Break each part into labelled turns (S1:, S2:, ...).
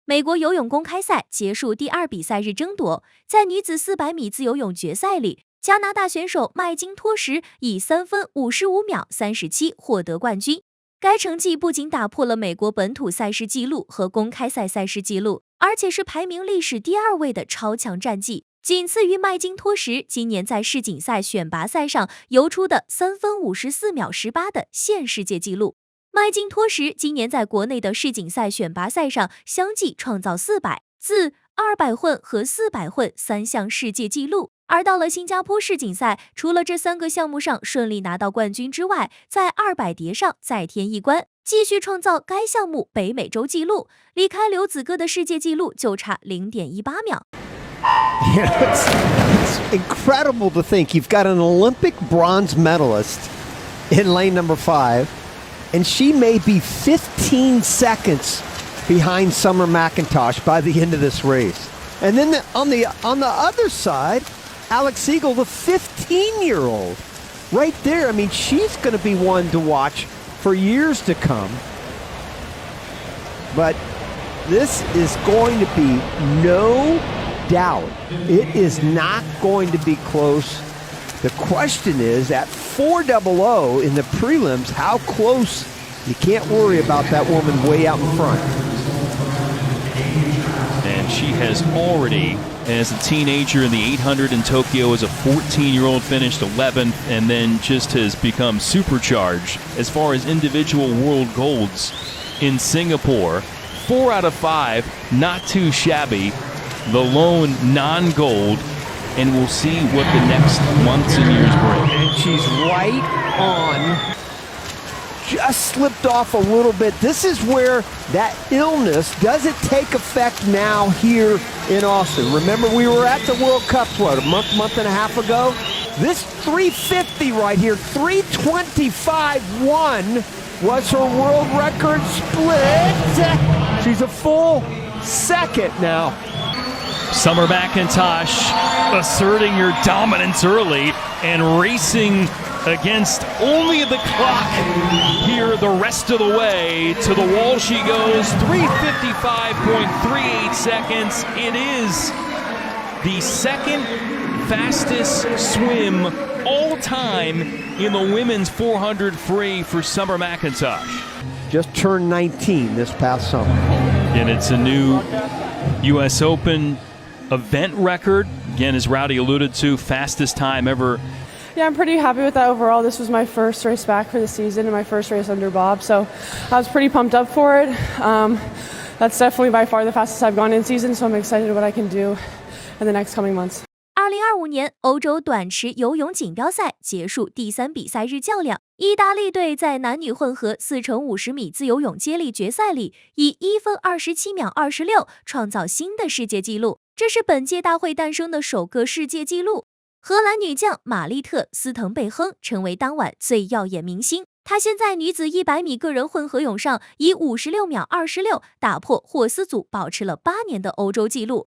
S1: 美国游泳公开赛结束第2比赛日争夺，在女子400米自由泳决赛里，加拿大选手麦金托什以3分55秒37获得冠军。该成绩不仅打破了美国本土赛事纪录和公开赛赛事纪录，而且是排名历史第2位的超强战绩，仅次于麦金托什今年在世锦赛选拔赛上游出的3分54秒18的现世界纪录。麦金托什今年在国内的世锦赛选拔赛上相继创造400、自200混和400混3项世界纪录，而到了新加坡世锦赛，除了这3个项目上顺利拿到冠军之外，在200蝶上再添一关，继续创造该项目北美洲纪录，离开刘子歌的世界纪录就差0.18秒。
S2: Yeah, it's incredible to think you've got an Olympic bronze medalist in lane number 5, and she may be 15 seconds behind Summer McIntosh by the end of this race. And then on the other side, Alex Siegel, the 15-year-old, right there. I mean, she's going to be one to watch for years to come. But this is going to be no doubt. It is not going to be close. The question is, at 400 in the prelims, how close? You can't worry about that woman way out in front.
S3: And she has already, as a teenager in the 800 in Tokyo, as a 14-year-old finished 11th, and then just has become supercharged as far as individual world golds in Singapore. 4 out of 5, not too shabby. The lone non-gold, and we'll see what the next months and years bring.
S2: And she's right on. Just slipped off a little bit. This is where that illness doesn't take effect now here in Austin. Remember, we were at the World Cup, what, a month and a half ago? This 350 right here, 325.1 was her world record split. She's a full second now.
S3: Summer McIntosh asserting her dominance early and racing against only the clock here the rest of the way. To the wall she goes, 3:55.38 seconds. It is the second fastest swim all time in the women's 400 free for Summer McIntosh.
S2: Just turned 19 this past summer.
S3: And it's a new U.S. Open event record. Again, as Rowdy alluded to, fastest time ever.
S4: Yeah, I'm pretty happy with that overall. This was my first race back for the season and my first race under Bob, so I was pretty pumped up for it. That's definitely by far the fastest I've gone in season, so I'm excited what I can do in the next coming months.
S1: 2025年欧洲短池游泳锦标赛结束第3比赛日较量，意大利队在男女混合4×50米自由泳接力决赛里以1分27秒26创造新的世界纪录，这是本届大会诞生的首个世界纪录。荷兰女将玛丽特·斯滕贝亨成为当晚最耀眼明星。她先在女子100米个人混合泳上以56秒26打破霍斯组保持了8年的欧洲纪录。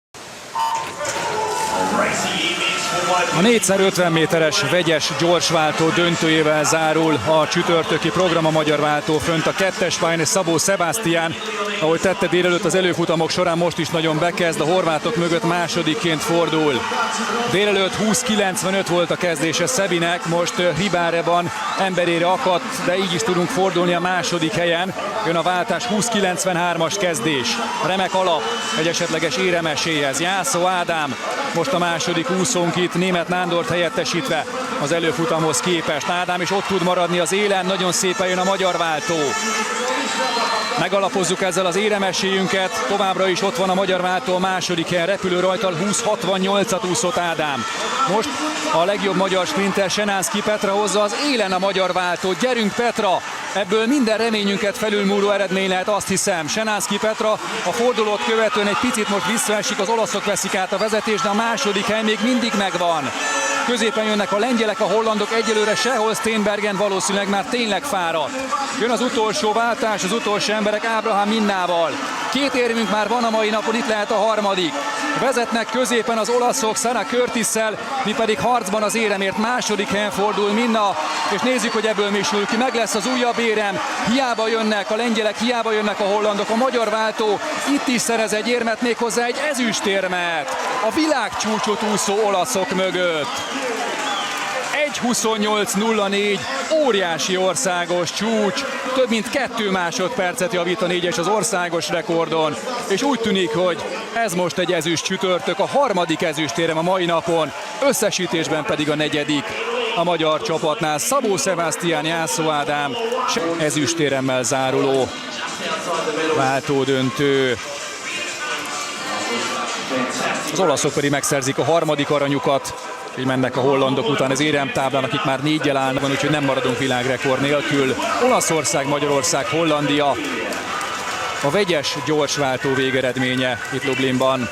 S5: A 4x50 méteres vegyes gyorsváltó döntőjével zárul a csütörtöki program, a magyar váltó fönt a 2-es pályán, és Szabó Sebastian, ahogy tette délelőtt az előfutamok során, most is nagyon bekezd, a horvátok mögött másodikként fordul. Délelőtt 20:95 volt a kezdése Szebinek, most Ribáreban emberére akadt, de így is tudunk fordulni a második helyen. Jön a váltás, 20:93-as kezdés. Remek alap egy esetleges éremeséhez. Jászó Ádám most a második úszónk itt, Németh Nándort helyettesítve az előfutamhoz képest. Ádám is ott tud maradni az élen, nagyon szépen jön a magyar váltó. Megalapozzuk ezzel az éremesélyünket, továbbra is ott van a magyar váltó a második helyen, repülő rajtal 20:68-at úszott Ádám. Most a legjobb magyar sprinter Senánszky Petra hozza az élen a magyar váltót. Gyerünk Petra! Ebből minden reményünket felülmúló eredmény lehet, azt hiszem. Senánszky Petra a fordulót követően egy picit most visszaesik, az olaszok veszik át a vezetést, de a második hely még mindig megvan. Középen jönnek a lengyelek, a hollandok, egyelőre sehol Steenbergen valószínűleg már tényleg fáradt. Jön az utolsó váltás, az utolsó emberek Ábrahám Minnával. 2 érmünk már van a mai napon, itt lehet a harmadik. Vezetnek középen az olaszok Sara Curtissel, mi pedig harcban az éremért második helyen fordul Minna, és nézzük, hogy ebből mi sül ki. Meg lesz az újabb érem, hiába jönnek a lengyelek, hiába jönnek a hollandok, a magyar váltó itt is szerez egy érmet, méghozzá egy ezüstérmet a világcsúcsot úszó olaszok mögött. 1:28.04, óriási országos csúcs, több mint 2 másodpercet javít a 4-es az országos rekordon, és úgy tűnik, hogy ez most egy ezüst csütörtök, a harmadik ezüstérem a mai napon, összesítésben pedig a 4. a magyar csapatnál. Szabó Sebastian, Jászó Ádám ezüstéremmel záruló váltódöntő. Az olaszok pedig megszerzik a harmadik aranyukat, így mennek a hollandok után az éremtáblán, akik már 4-jel állnak, úgyhogy nem maradunk világrekord nélkül. Olaszország, Magyarország, Hollandia. A vegyes gyorsváltó végeredménye itt Lublinban.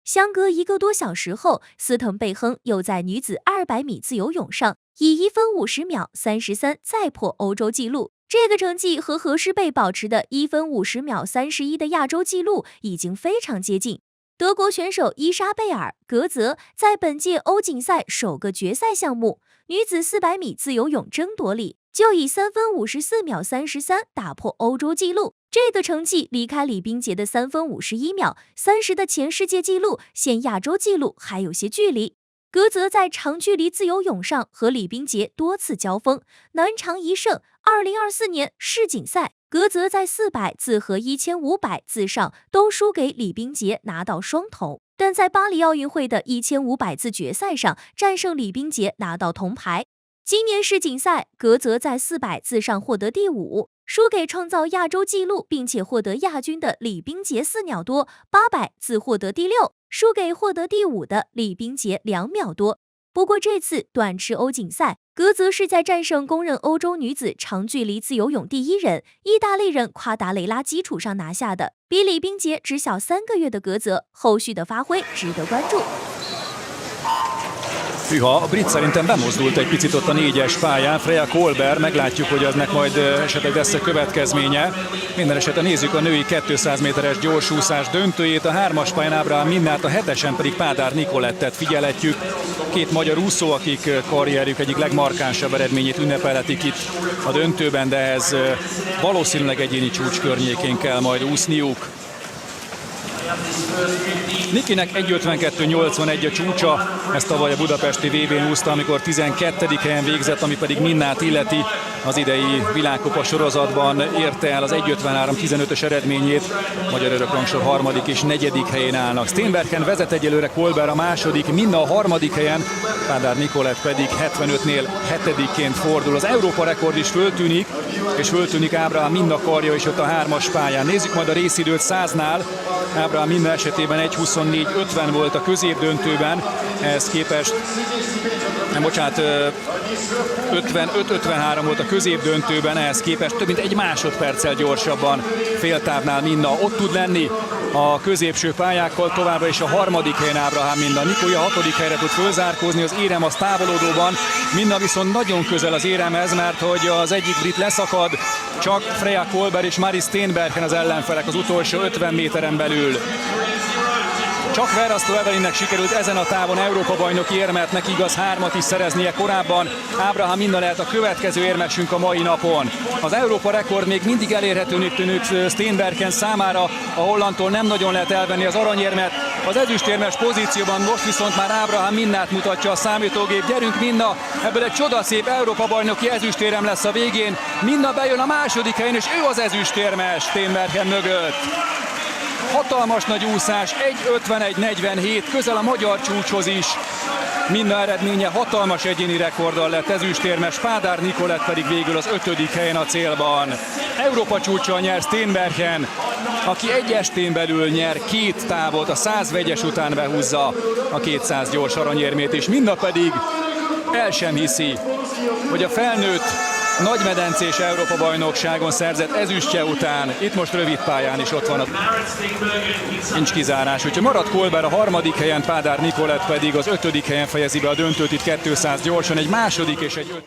S1: 相隔1个多小时后，斯滕贝亨又在女子200米自由泳上以1分50秒33再破欧洲纪录。这个成绩和和诗贝保持的1分50秒31的亚洲纪录已经非常接近。德国选手伊莎贝尔·格泽在本届欧锦赛首个决赛项目女子400米自由泳争夺里，就以3分54秒33打破欧洲纪录。这个成绩离开李冰洁的3分51秒30的前世界纪录，现亚洲纪录还有些距离。格泽在长距离自由泳上和李冰洁多次交锋，难尝一胜。2024年世锦赛，格泽在400自和1500自上都输给李冰洁，拿到双铜，但在巴黎奥运会的1500自决赛上战胜李冰洁，拿到铜牌。今年世锦赛，格泽在400自上获得第5，输给创造亚洲纪录并且获得亚军的李冰洁4秒多，800自获得第6，输给获得第5的李冰洁2秒多。不过这次短池欧锦赛，格泽是在战胜公认欧洲女子长距离自由泳第1人意大利人夸达雷拉基础上拿下的，比李冰洁只小3个月的格泽，后续的发挥值得关注。
S5: Hűha, a brit szerintem bemozdult egy picit ott a 4-es pályán. Freya Kolber, meglátjuk, hogy eznek majd esetleg lesz a következménye. Minden esetre nézzük a női 200 méteres gyorsúszás döntőjét. A 3-as pályán Ábrahám Minnát, a 7-esen pedig Pádár Nicolettet figyelhetjük. Két magyar úszó, akik karrierjük egyik legmarkánsabb eredményét ünnepelhetik itt a döntőben, de ez valószínűleg egyéni csúcs környékén kell majd úszniuk. Nikinek 1:52.81 a csúcsa, ezt tavaly a budapesti VB-n úszta, amikor 12. helyen végzett, ami pedig Minnát illeti. Az idei világkupa sorozatban érte el az 1:53.15-ös eredményét. Magyar örökrangsor 3. és 4. helyén állnak. Steenbergen vezet egyelőre, Kolber a második, Minna a 3. helyen, Pádár Nicolett pedig 75-nél 7-ként fordul. Az Európa rekord is föltűnik, és föltűnik Ábrahám Minna karja is ott a 3-as pályán. Nézzük majd a részidőt 100-nál. Ábrahám Minna esetében 1:24.50 volt a középdöntőben, ehhez képest, 55-53 volt a középdöntőben, ehhez képest több mint 1 másodperccel gyorsabban féltávnál Minna ott tud lenni a középső pályákkal, továbbra is a 3. helyen Ábrahám Minna. Nikolja 6. helyre tud fölzárkózni, az érem az távolodóban, Minna viszont nagyon közel az éremhez, mert hogy az egyik brit leszakad, csak Freya Kolber és Mari Steenbergen az ellenfelek az utolsó 50 méteren belül. Csak Verasztó Evelinnek sikerült ezen a távon Európa-bajnoki érmet, neki igaz 3-at is szereznie korábban. Ábrahám Minna lehet a következő érmesünk a mai napon. Az Európa rekord még mindig elérhetőnek tűnik Steenbergen számára, a hollandtól nem nagyon lehet elvenni az aranyérmet. Az ezüstérmes pozícióban most viszont már Ábrahám Minnát mutatja a számítógép. Gyerünk Minna, ebből egy csodaszép Európa-bajnoki ezüstérem lesz a végén. Minna bejön a 2. helyen, és ő az ezüstérmes Steenbergen mögött. Hatalmas nagy úszás, 1:51.47, közel a magyar csúcshoz is. Minna eredménye hatalmas egyéni rekorddal lett ezüstérmes, Pádár Nicolett pedig végül az 5. helyen a célban. Európa csúccsal nyer Steenbergen, aki egy estén belül nyer 2 távot, a 100 vegyes után behúzza a 200 gyors aranyérmét, és Minna pedig el sem hiszi, hogy a felnőtt nagymedencés Európa-bajnokságon szerzett ezüstje után itt most rövid pályán is ott van, nincs kizárás. Úgyhogy marad Kolber a 3. helyen, Pádár Nicolett pedig az 5. helyen fejezi be a döntőt itt 200 gyorsan, egy 2. és egy 5.